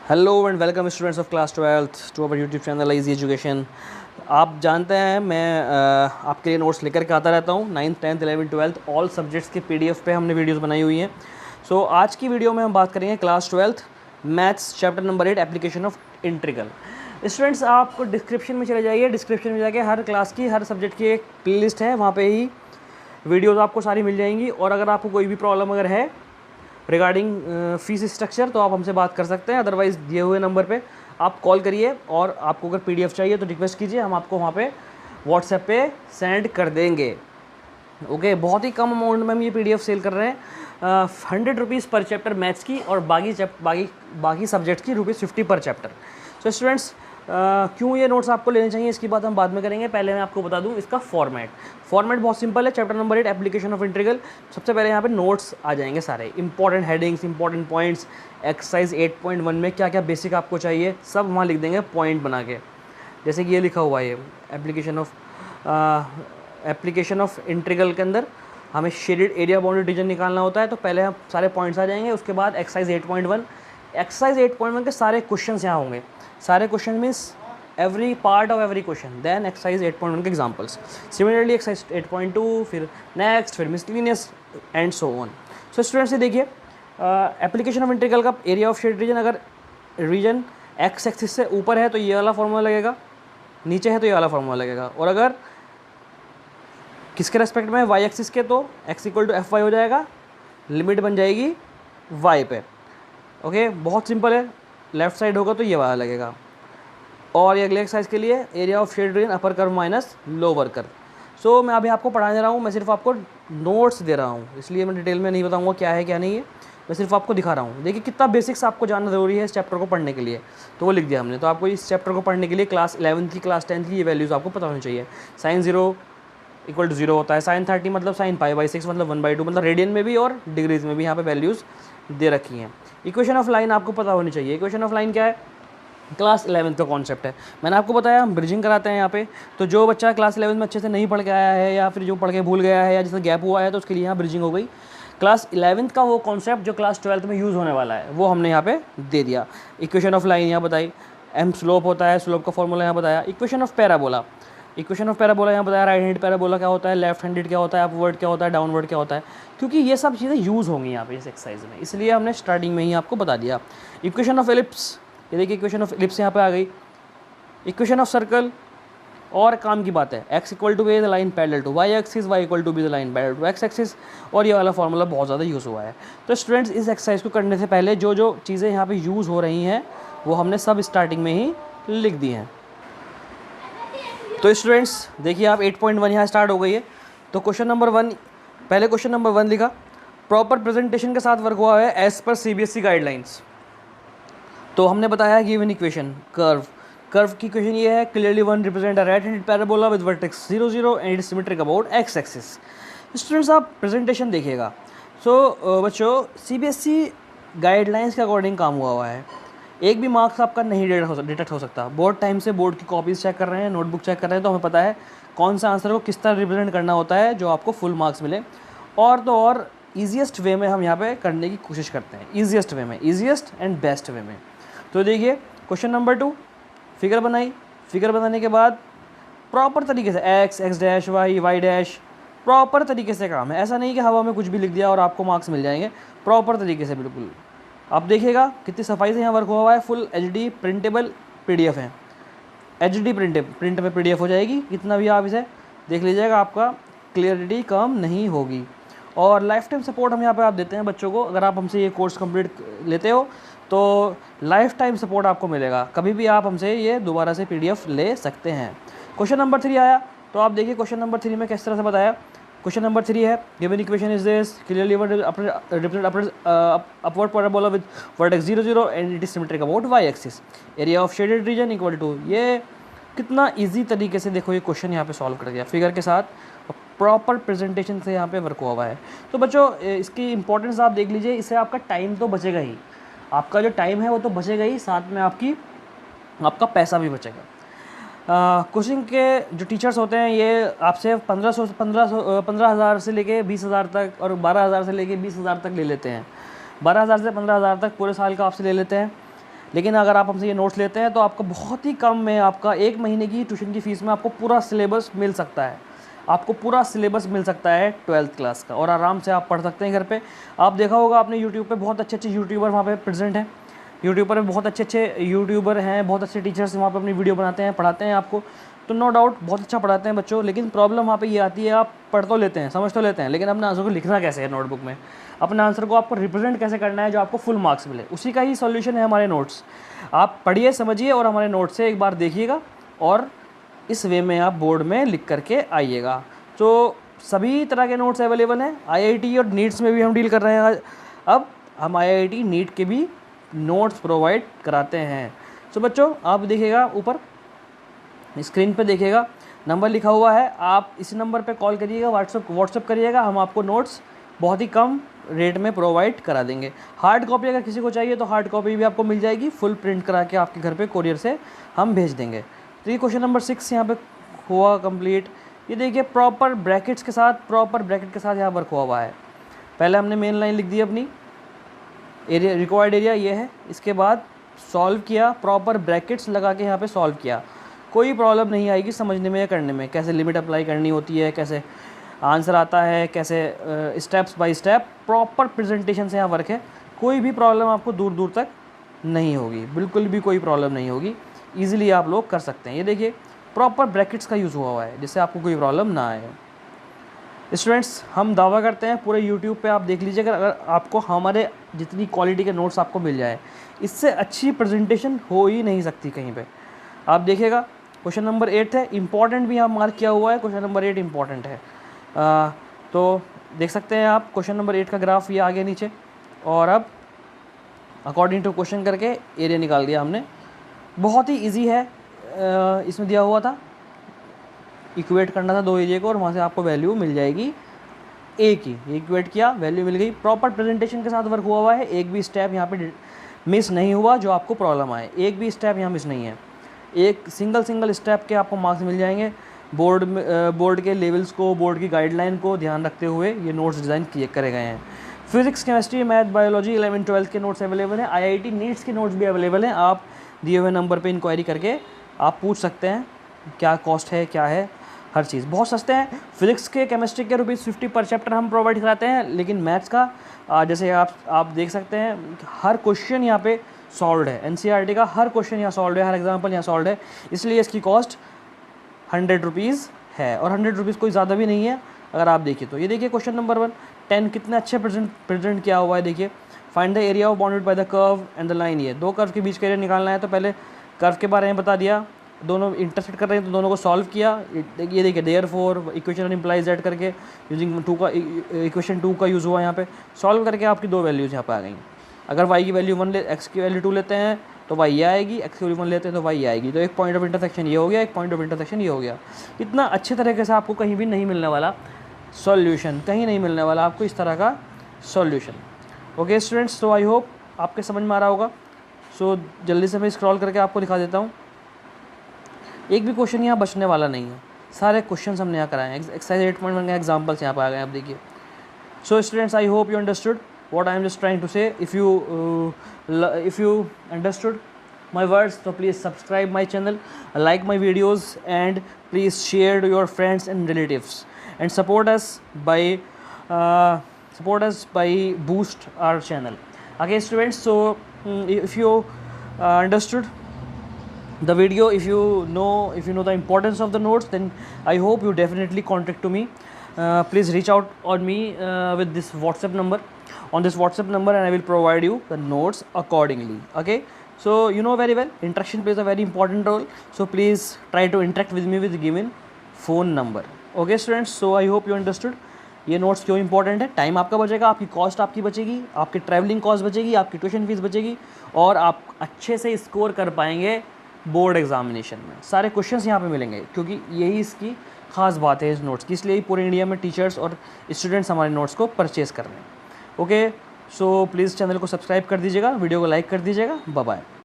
Hello and welcome students of class 12th to our YouTube channel easy education. आप जानते हैं मैं आपके लिए नोट्स लेकर के आता रहता हूँ। 9th 10th 11th 12th all subjects के पीडीएफ पे हमने वीडियोस बनाई हुई हैं। सो आज की वीडियो में हम बात करेंगे class 12th maths chapter number 8 application of integral. Students आपको डिस्क्रिप्शन में चले जाइए, डिस्क्रिप्शन में जाके हर क्लास की हर सब्जेक्ट की एक प्ले लिस्ट है, वहाँ पे ही वीडियोज़ आपको सारी मिल जाएंगी। और अगर आपको कोई भी प्रॉब्लम अगर है रिगार्डिंग फीस स्ट्रक्चर तो आप हमसे बात कर सकते हैं। अदरवाइज़ दिए हुए नंबर पे आप कॉल करिए और आपको अगर पीडीएफ चाहिए तो रिक्वेस्ट कीजिए, हम आपको वहाँ पे व्हाट्सएप पे सेंड कर देंगे। ओके, बहुत ही कम अमाउंट में हम ये पीडीएफ सेल कर रहे हैं। 100 रुपीज़ पर चैप्टर मैथ्स की और बाकी सब्जेक्ट्स की ₹50 पर चैप्टर। सो स्टूडेंट्स क्यों ये नोट्स आपको लेने चाहिए इसकी बात हम बाद में करेंगे। पहले मैं आपको बता दूं इसका फॉर्मेट बहुत सिंपल है। Chapter number 8 application of integral. सबसे पहले यहाँ पे नोट्स आ जाएंगे सारे important headings, important points. Exercise 8.1 में क्या क्या बेसिक आपको चाहिए सब वहाँ लिख देंगे पॉइंट बना के। जैसे कि ये लिखा हुआ है एप्लीकेशन ऑफ इंटीग्रल के अंदर हमें शेडेड एरिया बाउंड्री रीजन निकालना होता है। तो पहले हम सारे पॉइंट्स आ जाएंगे, उसके बाद एक्सरसाइज 8.1 के सारे क्वेश्चन यहाँ होंगे। सारे question means every part of every question, then exercise 8.1 के एग्जांपल्स। सिमिलरली एक्सरसाइज 8.2, फिर नेक्स्ट, फिर miscellaneous and so on. So students ये देखिए एप्लीकेशन ऑफ इंटीग्रल का एरिया ऑफ शेड रीजन, अगर रीजन एक्स एक्सिस से ऊपर है तो ये वाला फॉर्मूला लगेगा, नीचे है तो ये वाला फॉर्मूला लगेगा। और अगर किसके रेस्पेक्ट में वाई एक्सिस के तो x equal to F Y हो जाएगा, लिमिट बन जाएगी y पे। ओके, बहुत सिंपल है। लेफ्ट साइड होगा तो ये वाला लगेगा। और ये अगले एक्सरसाइज के लिए area of shade region upper curve minus lower curve. So मैं अभी आपको पढ़ाने रहा हूँ, मैं सिर्फ आपको नोट्स दे रहा हूँ, इसलिए मैं डिटेल में नहीं बताऊँगा क्या है क्या नहीं है, मैं सिर्फ आपको दिखा रहा हूँ। देखिए कितना बेसिक्स आपको जानना ज़रूरी है इस चैप्टर को पढ़ने के लिए, तो वो लिख दिया हमने। तो आपको इस चैप्टर को पढ़ने के लिए क्लास 11th की क्लास 10th की ये वैल्यूज़ आपको पता होनी चाहिए। sin 0 इक्वल टू 0 होता है, sin 30 मतलब sin π/6 मतलब 1/2 मतलब रेडियन में भी और डिग्रीज में भी यहाँ पे वैल्यूज़ दे रखी हैं। इक्वेशन ऑफ लाइन आपको पता होनी चाहिए। इक्वेशन ऑफ लाइन क्या है? क्लास 11th का कॉन्सेप्ट है। मैंने आपको बताया हम ब्रिजिंग कराते हैं यहाँ पे। तो जो बच्चा क्लास 11th में अच्छे से नहीं पढ़ के आया है या फिर जो पढ़ के भूल गया है या जिसका गैप हुआ है तो उसके लिए यहाँ ब्रिजिंग हो गई। क्लास 11th का वो कॉन्सेप्ट जो क्लास 12th में यूज़ होने वाला है वो हमने यहाँ पे दे दिया। इक्वेशन ऑफ लाइन यहाँ बताई, एम स्लोप होता है, स्लोप का फॉर्मूला यहाँ बताया। इक्वेशन ऑफ पैराबोला यहाँ बताया। राइट हैंड पैराबोला क्या होता है, लेफ्ट हैंडेड क्या होता है, अपवर्ड क्या होता है, डाउनवर्ड क्या होता है, क्योंकि ये सब चीज़ें यूज़ होंगी यहाँ पे इस एक्सरसाइज में, इसलिए हमने स्टार्टिंग में ही आपको बता दिया। इक्वेशन ऑफ एलिप्स, ये देखिए इक्वेशन ऑफ एलिप्स यहाँ पे आ गई। इक्वेशन ऑफ सर्कल, और काम की बात है, x equal to B the line parallel to y axis, y equal to B the line parallel to x axis, और ये वाला फॉर्मूला बहुत ज़्यादा यूज़ हुआ है। तो स्टूडेंट्स इस एक्सरसाइज को करने से पहले जो जो चीज़ें यहाँ पे यूज़ हो रही हैं वो हमने सब स्टार्टिंग में ही लिख दी हैं। तो स्टूडेंट्स देखिए आप 8.1 यहाँ स्टार्ट हो गई है। तो क्वेश्चन नंबर 1, पहले क्वेश्चन नंबर 1 लिखा, प्रॉपर प्रेजेंटेशन के साथ वर्क हुआ है एज पर CBSE गाइडलाइंस। तो हमने बताया गिवन इक्वेशन कर्व की इक्वेशन ये है, clearly one represent a right handed parabola with vertex 0 0 and symmetric about x axis. Students आप प्रेजेंटेशन देखिएगा। सो बच्चों CBSE गाइडलाइंस के अकॉर्डिंग काम हुआ है। एक भी मार्क्स आपका नहीं डिटेक्ट हो सकता। बहुत टाइम से बोर्ड की कॉपीज़ चेक कर रहे हैं, नोटबुक चेक कर रहे हैं, तो हमें पता है कौन सा आंसर को किस तरह रिप्रेजेंट करना होता है जो आपको फुल मार्क्स मिले। और तो और ईजिएस्ट वे में हम यहाँ पे करने की कोशिश करते हैं, ईजिएस्ट वे में, ईजिएस्ट एंड बेस्ट वे में। तो देखिए क्वेश्चन नंबर 2, फिगर बनाई। फिगर बनाने के बाद प्रॉपर तरीके से x dash y dash proper तरीके से काम है। ऐसा नहीं कि हवा में कुछ भी लिख दिया और आपको मार्क्स मिल जाएंगे, प्रॉपर तरीके से बिल्कुल। आप देखिएगा कितनी सफाई से यहाँ वर्क हुआ है। फुल HD प्रिंटेबल PDF है, HD प्रिंट में PDF हो जाएगी। कितना भी आप इसे देख लीजिएगा, आपका क्लियरिटी कम नहीं होगी। और लाइफ टाइम सपोर्ट हम यहाँ पे आप देते हैं बच्चों को। अगर आप हमसे ये कोर्स कंप्लीट लेते हो तो लाइफ टाइम सपोर्ट आपको मिलेगा, कभी भी आप हमसे ये दोबारा से PDF ले सकते हैं। क्वेश्चन नंबर 3 आया, तो आप देखिए क्वेश्चन नंबर 3 में किस तरह से बताया। क्वेश्चन नंबर 3 है, given equation is this, clearly represent upward parabola with vertex 0 0 and it is symmetric about y axis, area of shaded region equal to. ये कितना इजी तरीके से देखो ये क्वेश्चन यहाँ पे सॉल्व कर दिया फिगर के साथ, प्रॉपर प्रेजेंटेशन से यहाँ पे वर्क हुआ है। तो बच्चों इसकी इंपॉर्टेंस आप देख लीजिए, इससे आपका टाइम तो बचेगा ही, आपका जो टाइम है वो तो बचेगा ही, साथ में आपका पैसा भी बचेगा। कोचिंग के जो टीचर्स होते हैं ये आपसे 15,000 से लेके 20,000 तक और 12,000 से लेके 20,000 तक ले लेते हैं। 12,000 से 15,000 तक पूरे साल का आपसे ले लेते हैं। लेकिन अगर आप हमसे ये नोट्स लेते हैं तो आपका बहुत ही कम में, आपका 1 महीने की ट्यूशन की फ़ीस में आपको पूरा सिलेबस मिल सकता है। आपको पूरा सिलेबस मिल सकता है 12th क्लास का, और आराम से आप पढ़ सकते हैं घर पे। आप देखा होगा आपने यूट्यूब पे बहुत अच्छे यूट्यूबर वहाँ पे प्रेजेंट हैं। यूट्यूब पर बहुत अच्छे यूट्यूबर हैं, बहुत अच्छे टीचर्स वहाँ पे अपनी वीडियो बनाते हैं, पढ़ाते हैं आपको, तो नो डाउट बहुत अच्छा पढ़ाते हैं बच्चों। लेकिन प्रॉब्लम वहाँ पे ये आती है, आप पढ़ तो लेते हैं, समझ तो लेते हैं, लेकिन अपने आंसर को लिखना कैसे है नोटबुक में, अपने आंसर को आपको रिप्रेजेंट कैसे करना है जो आपको फुल मार्क्स मिले। उसी का ही सॉल्यूशन है हमारे नोट्स। आप पढ़िए, समझिए और हमारे नोट्स से एक बार देखिएगा, और इस वे में आप बोर्ड में लिख करके आइएगा। तो सभी तरह के नोट्स अवेलेबल हैं। IIT और नीट्स में भी हम डील कर रहे हैं। अब हम IIT नीट के भी नोट्स प्रोवाइड कराते हैं। तो बच्चों आप देखिएगा, ऊपर स्क्रीन पे देखिएगा नंबर लिखा हुआ है, आप इस नंबर पे कॉल करिएगा, व्हाट्सअप करिएगा, हम आपको नोट्स बहुत ही कम रेट में प्रोवाइड करा देंगे। हार्ड कॉपी अगर किसी को चाहिए तो हार्ड कॉपी भी आपको मिल जाएगी, फुल प्रिंट करा के आपके घर पे कोरियर से हम भेज देंगे। तो ये क्वेश्चन नंबर 6 यहाँ पे हुआ कंप्लीट। ये देखिए प्रॉपर ब्रैकेट के साथ यहाँ वर्क हुआ है। पहले हमने मेन लाइन लिख दी अपनी, एरिया रिक्वायर्ड एरिया ये है, इसके बाद सॉल्व किया, प्रॉपर ब्रैकेट्स लगा के यहाँ पे सॉल्व किया। कोई प्रॉब्लम नहीं आएगी समझने में या करने में, कैसे लिमिट अप्लाई करनी होती है, कैसे आंसर आता है, कैसे steps by step proper presentation से यहाँ वर्क है। कोई भी प्रॉब्लम आपको दूर दूर तक नहीं होगी, बिल्कुल भी कोई प्रॉब्लम नहीं होगी, ईजिली आप लोग कर सकते हैं। ये देखिए प्रॉपर ब्रैकेट्स का यूज़ हुआ है जिससे आपको कोई प्रॉब्लम ना आए। स्टूडेंट्स हम दावा करते हैं पूरे यूट्यूब पे आप देख लीजिएगा, अगर आपको हमारे जितनी क्वालिटी के नोट्स आपको मिल जाए, इससे अच्छी प्रेजेंटेशन हो ही नहीं सकती कहीं पे। आप देखिएगा क्वेश्चन नंबर 8 है, इंपॉर्टेंट भी यहाँ मार्क किया हुआ है, क्वेश्चन नंबर 8 इंपॉर्टेंट है। तो देख सकते हैं आप क्वेश्चन नंबर 8 का ग्राफ ये आगे नीचे, और अब अकॉर्डिंग टू क्वेश्चन करके एरिया निकाल दिया हमने। बहुत ही ईजी है, इसमें दिया हुआ था इक्वेट करना था 2 एरिया को, और वहाँ से आपको वैल्यू मिल जाएगी ए की। इक्वेट किया, वैल्यू मिल गई। प्रॉपर प्रेजेंटेशन के साथ वर्क हुआ है, एक भी स्टेप यहाँ पे मिस नहीं हुआ जो आपको प्रॉब्लम आए, एक भी स्टेप यहाँ मिस नहीं है। एक सिंगल स्टेप के आपको मार्क्स मिल जाएंगे। बोर्ड के लेवल्स को, बोर्ड की गाइडलाइन को ध्यान रखते हुए ये नोट्स डिज़ाइन करे गए हैं। Physics, chemistry, math, biology 11th-12th के नोट्स अवेलेबल हैं। IIT नीट्स के नोट्स भी अवेलेबल हैं। आप दिए हुए नंबर पे इंक्वायरी करके आप पूछ सकते हैं क्या कॉस्ट है, क्या है, हर चीज़ बहुत सस्ते हैं। फिजिक्स के, केमिस्ट्री के ₹50 पर चैप्टर हम प्रोवाइड कराते हैं, लेकिन मैथ्स का जैसे आप देख सकते हैं हर क्वेश्चन यहाँ पे सॉल्व है। NCERT का हर क्वेश्चन यहाँ सॉल्व है, हर एग्जाम्पल यहाँ सॉल्व है, इसलिए इसकी कॉस्ट ₹100 है, और ₹100 कोई ज़्यादा भी नहीं है अगर आप देखिए तो। ये देखिए क्वेश्चन नंबर 1 10 कितने अच्छे प्रेजेंट किया हुआ है। देखिए find the area of bounded by the curve and the line. ये 2 कर्व के बीच का एरिया निकालना है, तो पहले कर्व के बारे में बता दिया, दोनों इंटरसेक्ट कर रहे हैं तो दोनों को सॉल्व किया। ये देखिए देयरफॉर इक्वेशन इम्प्लाइज दैट करके यूजिंग इक्वेशन 2 का यूज़ हुआ यहाँ पे। सॉल्व करके आपकी 2 वैल्यूज़ यहाँ पे आ गई। अगर y की वैल्यू 1 x की वैल्यू 2 लेते हैं तो y ये आएगी, x की वैल्यू 1 लेते हैं तो y ये आएगी। तो एक पॉइंट ऑफ इंटरसेक्शन ये हो गया, एक पॉइंट ऑफ इंटरसेक्शन ये हो गया। इतना अच्छे तरीके से आपको कहीं भी नहीं मिलने वाला सॉल्यूशन, कहीं नहीं मिलने वाला आपको इस तरह का सॉल्यूशन। ओके स्टूडेंट्स, तो आई होप आपके समझ में आ रहा होगा। सो जल्दी से मैं स्क्रॉल करके आपको दिखा देता हूँ। एक भी क्वेश्चन यहाँ बचने वाला नहीं है, सारे क्वेश्चन हमने यहाँ कराए हैं। एक्सरसाइज 8.1 का एग्जाम्पल्स यहाँ पर आ गए, आप देखिए। So students I hope you understood what I am just trying to say. If you understood my words, so please subscribe my channel, like my videos, and please share to your friends and relatives, and support us by boost our channel. Okay students, so if you understood the video, if you know the importance of the notes, then I hope you definitely contact to me. Please reach out on me with this WhatsApp number, and I will provide you the notes accordingly. Okay, so you know very well interaction plays a very important role, so please try to interact with me with the given phone number. Okay students, so I hope you understood ये notes क्यों important है। Time आपका बचेगा, आपकी cost आपकी बचेगी, आपकी travelling cost बचेगी, आपकी ट्यूशन फीस बचेगी, और आप अच्छे से स्कोर कर पाएंगे बोर्ड एग्जामिनेशन में। सारे क्वेश्चंस यहाँ पे मिलेंगे, क्योंकि यही इसकी खास बात है इस नोट्स की, इसलिए पूरे इंडिया में टीचर्स और स्टूडेंट्स हमारे नोट्स को परचेज़ कर रहे हैं। ओके, सो प्लीज़ चैनल को सब्सक्राइब कर दीजिएगा, वीडियो को लाइक कर दीजिएगा। Bye bye.